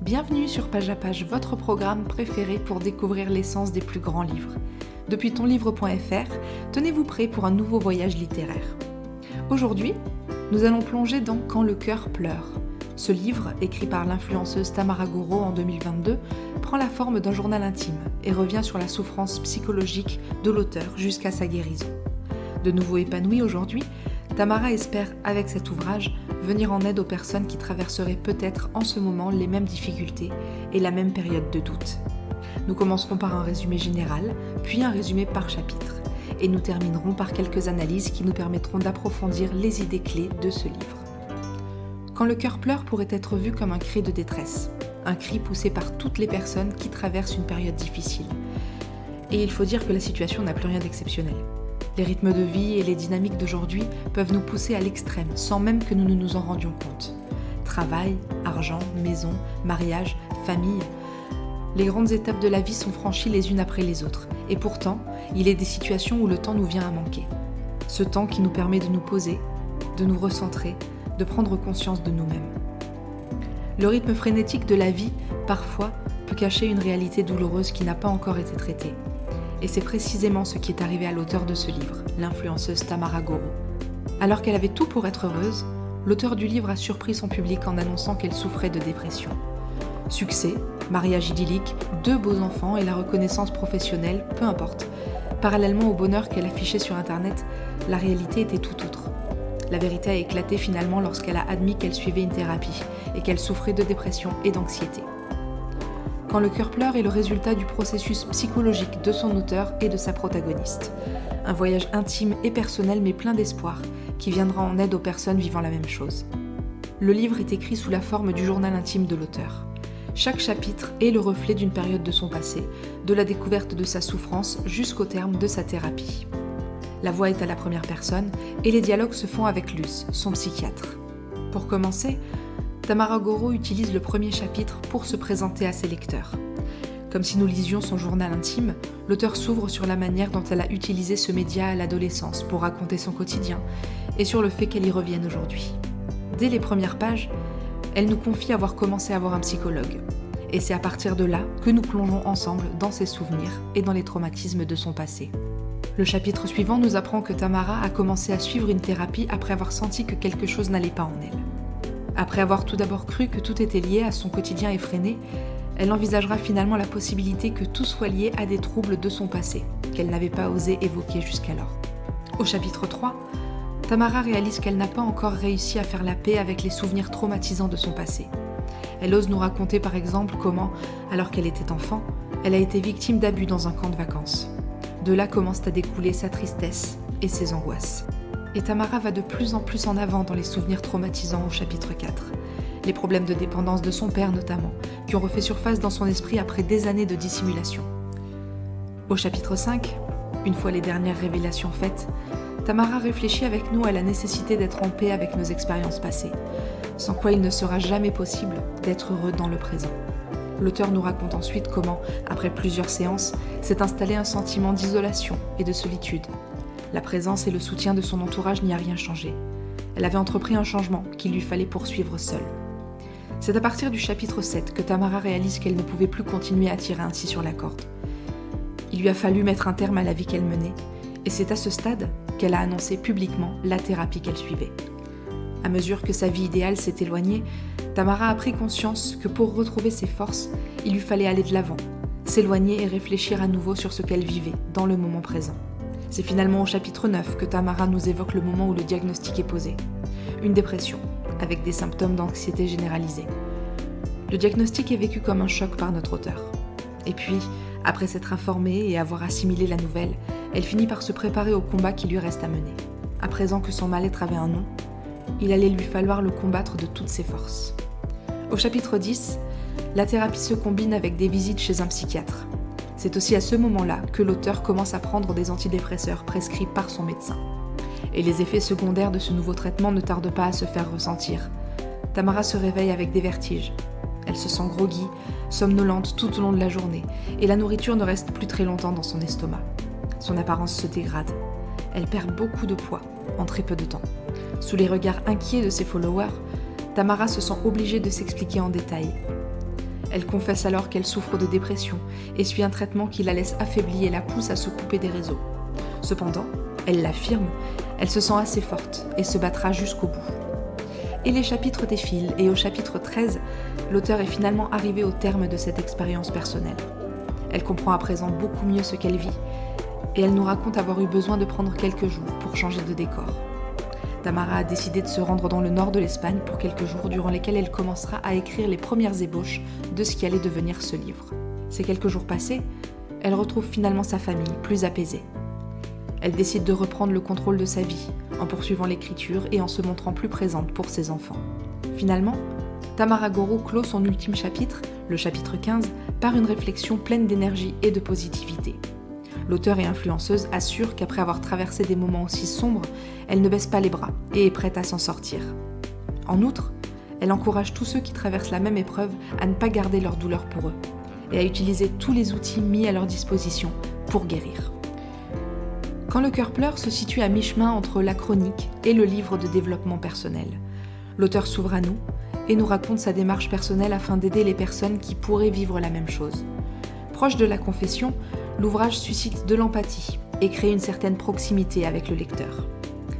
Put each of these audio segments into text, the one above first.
Bienvenue sur Page à Page, votre programme préféré pour découvrir l'essence des plus grands livres. Depuis tonlivre.fr, tenez-vous prêts pour un nouveau voyage littéraire. Aujourd'hui, nous allons plonger dans Quand le cœur pleure. Ce livre, écrit par l'influenceuse Tamara Goro en 2022, prend la forme d'un journal intime et revient sur la souffrance psychologique de l'auteur jusqu'à sa guérison. De nouveau épanouie aujourd'hui, Tamara espère, avec cet ouvrage, venir en aide aux personnes qui traverseraient peut-être en ce moment les mêmes difficultés et la même période de doute. Nous commencerons par un résumé général, puis un résumé par chapitre, et nous terminerons par quelques analyses qui nous permettront d'approfondir les idées clés de ce livre. Quand le cœur pleure pourrait être vu comme un cri de détresse, un cri poussé par toutes les personnes qui traversent une période difficile. Et il faut dire que la situation n'a plus rien d'exceptionnel. Les rythmes de vie et les dynamiques d'aujourd'hui peuvent nous pousser à l'extrême sans même que nous ne nous en rendions compte. Travail, argent, maison, mariage, famille. Les grandes étapes de la vie sont franchies les unes après les autres. Et pourtant, il est des situations où le temps nous vient à manquer. Ce temps qui nous permet de nous poser, de nous recentrer, de prendre conscience de nous-mêmes. Le rythme frénétique de la vie, parfois, peut cacher une réalité douloureuse qui n'a pas encore été traitée. Et c'est précisément ce qui est arrivé à l'auteur de ce livre, l'influenceuse Tamara Goro. Alors qu'elle avait tout pour être heureuse, l'auteur du livre a surpris son public en annonçant qu'elle souffrait de dépression. Succès, mariage idyllique, 2 beaux enfants et la reconnaissance professionnelle, peu importe. Parallèlement au bonheur qu'elle affichait sur Internet, la réalité était tout autre. La vérité a éclaté finalement lorsqu'elle a admis qu'elle suivait une thérapie et qu'elle souffrait de dépression et d'anxiété. Quand le cœur pleure est le résultat du processus psychologique de son auteur et de sa protagoniste. Un voyage intime et personnel mais plein d'espoir qui viendra en aide aux personnes vivant la même chose. Le livre est écrit sous la forme du journal intime de l'auteur. Chaque chapitre est le reflet d'une période de son passé, de la découverte de sa souffrance jusqu'au terme de sa thérapie. La voix est à la première personne et les dialogues se font avec Luce, son psychiatre. Pour commencer, Tamara Goro utilise le premier chapitre pour se présenter à ses lecteurs. Comme si nous lisions son journal intime, l'auteur s'ouvre sur la manière dont elle a utilisé ce média à l'adolescence pour raconter son quotidien et sur le fait qu'elle y revienne aujourd'hui. Dès les premières pages, elle nous confie avoir commencé à voir un psychologue. Et c'est à partir de là que nous plongeons ensemble dans ses souvenirs et dans les traumatismes de son passé. Le chapitre suivant nous apprend que Tamara a commencé à suivre une thérapie après avoir senti que quelque chose n'allait pas en elle. Après avoir tout d'abord cru que tout était lié à son quotidien effréné, elle envisagera finalement la possibilité que tout soit lié à des troubles de son passé, qu'elle n'avait pas osé évoquer jusqu'alors. Au chapitre 3, Tamara réalise qu'elle n'a pas encore réussi à faire la paix avec les souvenirs traumatisants de son passé. Elle ose nous raconter par exemple comment, alors qu'elle était enfant, elle a été victime d'abus dans un camp de vacances. De là commencent à découler sa tristesse et ses angoisses. Et Tamara va de plus en plus en avant dans les souvenirs traumatisants au chapitre 4. Les problèmes de dépendance de son père notamment, qui ont refait surface dans son esprit après des années de dissimulation. Au chapitre 5, une fois les dernières révélations faites, Tamara réfléchit avec nous à la nécessité d'être en paix avec nos expériences passées, sans quoi il ne sera jamais possible d'être heureux dans le présent. L'auteur nous raconte ensuite comment, après plusieurs séances, s'est installé un sentiment d'isolation et de solitude. La présence et le soutien de son entourage n'y a rien changé. Elle avait entrepris un changement qu'il lui fallait poursuivre seule. C'est à partir du chapitre 7 que Tamara réalise qu'elle ne pouvait plus continuer à tirer ainsi sur la corde. Il lui a fallu mettre un terme à la vie qu'elle menait, et c'est à ce stade qu'elle a annoncé publiquement la thérapie qu'elle suivait. À mesure que sa vie idéale s'est éloignée, Tamara a pris conscience que pour retrouver ses forces, il lui fallait aller de l'avant, s'éloigner et réfléchir à nouveau sur ce qu'elle vivait dans le moment présent. C'est finalement au chapitre 9 que Tamara nous évoque le moment où le diagnostic est posé. Une dépression, avec des symptômes d'anxiété généralisée. Le diagnostic est vécu comme un choc par notre auteur. Et puis, après s'être informée et avoir assimilé la nouvelle, elle finit par se préparer au combat qui lui reste à mener. À présent que son mal-être avait un nom, il allait lui falloir le combattre de toutes ses forces. Au chapitre 10, la thérapie se combine avec des visites chez un psychiatre. C'est aussi à ce moment-là que l'auteur commence à prendre des antidépresseurs prescrits par son médecin. Et les effets secondaires de ce nouveau traitement ne tardent pas à se faire ressentir. Tamara se réveille avec des vertiges. Elle se sent groggy, somnolente tout au long de la journée, et la nourriture ne reste plus très longtemps dans son estomac. Son apparence se dégrade. Elle perd beaucoup de poids en très peu de temps. Sous les regards inquiets de ses followers, Tamara se sent obligée de s'expliquer en détail. Elle confesse alors qu'elle souffre de dépression et suit un traitement qui la laisse affaiblie et la pousse à se couper des réseaux. Cependant, elle l'affirme, elle se sent assez forte et se battra jusqu'au bout. Et les chapitres défilent et au chapitre 13, l'auteure est finalement arrivée au terme de cette expérience personnelle. Elle comprend à présent beaucoup mieux ce qu'elle vit et elle nous raconte avoir eu besoin de prendre quelques jours pour changer de décor. Tamara a décidé de se rendre dans le nord de l'Espagne pour quelques jours durant lesquels elle commencera à écrire les premières ébauches de ce qui allait devenir ce livre. Ces quelques jours passés, elle retrouve finalement sa famille, plus apaisée. Elle décide de reprendre le contrôle de sa vie, en poursuivant l'écriture et en se montrant plus présente pour ses enfants. Finalement, Tamara Goro clôt son ultime chapitre, le chapitre 15, par une réflexion pleine d'énergie et de positivité. L'auteure et influenceuse assure qu'après avoir traversé des moments aussi sombres, elle ne baisse pas les bras et est prête à s'en sortir. En outre, elle encourage tous ceux qui traversent la même épreuve à ne pas garder leur douleur pour eux et à utiliser tous les outils mis à leur disposition pour guérir. Quand le cœur pleure se situe à mi-chemin entre la chronique et le livre de développement personnel. L'auteur s'ouvre à nous et nous raconte sa démarche personnelle afin d'aider les personnes qui pourraient vivre la même chose. Proche de la confession, l'ouvrage suscite de l'empathie et crée une certaine proximité avec le lecteur.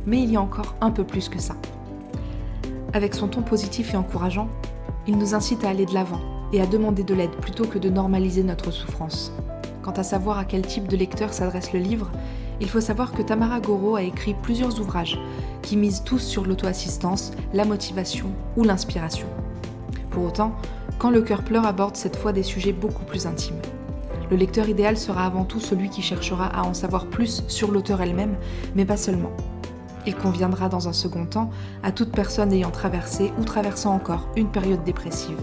Mais il y a encore un peu plus que ça. Avec son ton positif et encourageant, il nous incite à aller de l'avant et à demander de l'aide plutôt que de normaliser notre souffrance. Quant à savoir à quel type de lecteur s'adresse le livre, il faut savoir que Tamara Goro a écrit plusieurs ouvrages qui misent tous sur l'auto-assistance, la motivation ou l'inspiration. Pour autant, Quand le cœur pleure aborde cette fois des sujets beaucoup plus intimes. Le lecteur idéal sera avant tout celui qui cherchera à en savoir plus sur l'auteure elle-même, mais pas seulement. Il conviendra dans un second temps à toute personne ayant traversé ou traversant encore une période dépressive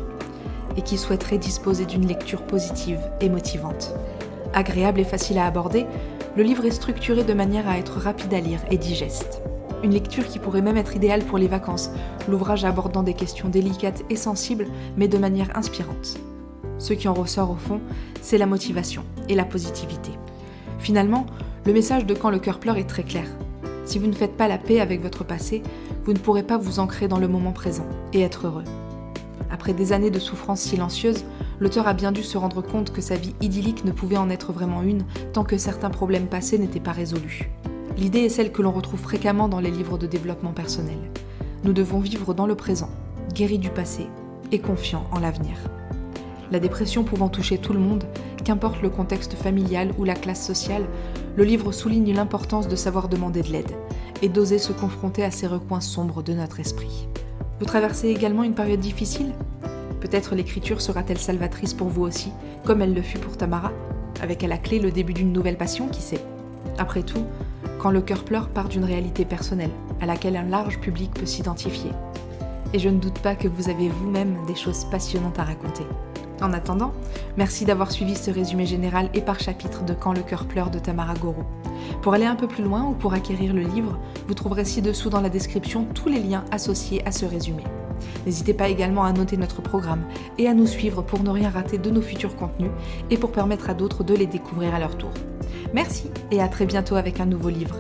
et qui souhaiterait disposer d'une lecture positive et motivante. Agréable et facile à aborder, le livre est structuré de manière à être rapide à lire et digeste. Une lecture qui pourrait même être idéale pour les vacances, l'ouvrage abordant des questions délicates et sensibles, mais de manière inspirante. Ce qui en ressort au fond, c'est la motivation et la positivité. Finalement, le message de Quand le cœur pleure est très clair. Si vous ne faites pas la paix avec votre passé, vous ne pourrez pas vous ancrer dans le moment présent et être heureux. Après des années de souffrance silencieuse, l'auteur a bien dû se rendre compte que sa vie idyllique ne pouvait en être vraiment une tant que certains problèmes passés n'étaient pas résolus. L'idée est celle que l'on retrouve fréquemment dans les livres de développement personnel. Nous devons vivre dans le présent, guéris du passé et confiants en l'avenir. La dépression pouvant toucher tout le monde, qu'importe le contexte familial ou la classe sociale, le livre souligne l'importance de savoir demander de l'aide et d'oser se confronter à ces recoins sombres de notre esprit. Vous traversez également une période difficile ? Peut-être l'écriture sera-t-elle salvatrice pour vous aussi, comme elle le fut pour Tamara, avec à la clé le début d'une nouvelle passion, qui sait ? Après tout, Quand le cœur pleure part d'une réalité personnelle, à laquelle un large public peut s'identifier. Et je ne doute pas que vous avez vous-même des choses passionnantes à raconter. En attendant, merci d'avoir suivi ce résumé général et par chapitre de Quand le cœur pleure de Tamara Goro. Pour aller un peu plus loin ou pour acquérir le livre, vous trouverez ci-dessous dans la description tous les liens associés à ce résumé. N'hésitez pas également à noter notre programme et à nous suivre pour ne rien rater de nos futurs contenus et pour permettre à d'autres de les découvrir à leur tour. Merci et à très bientôt avec un nouveau livre.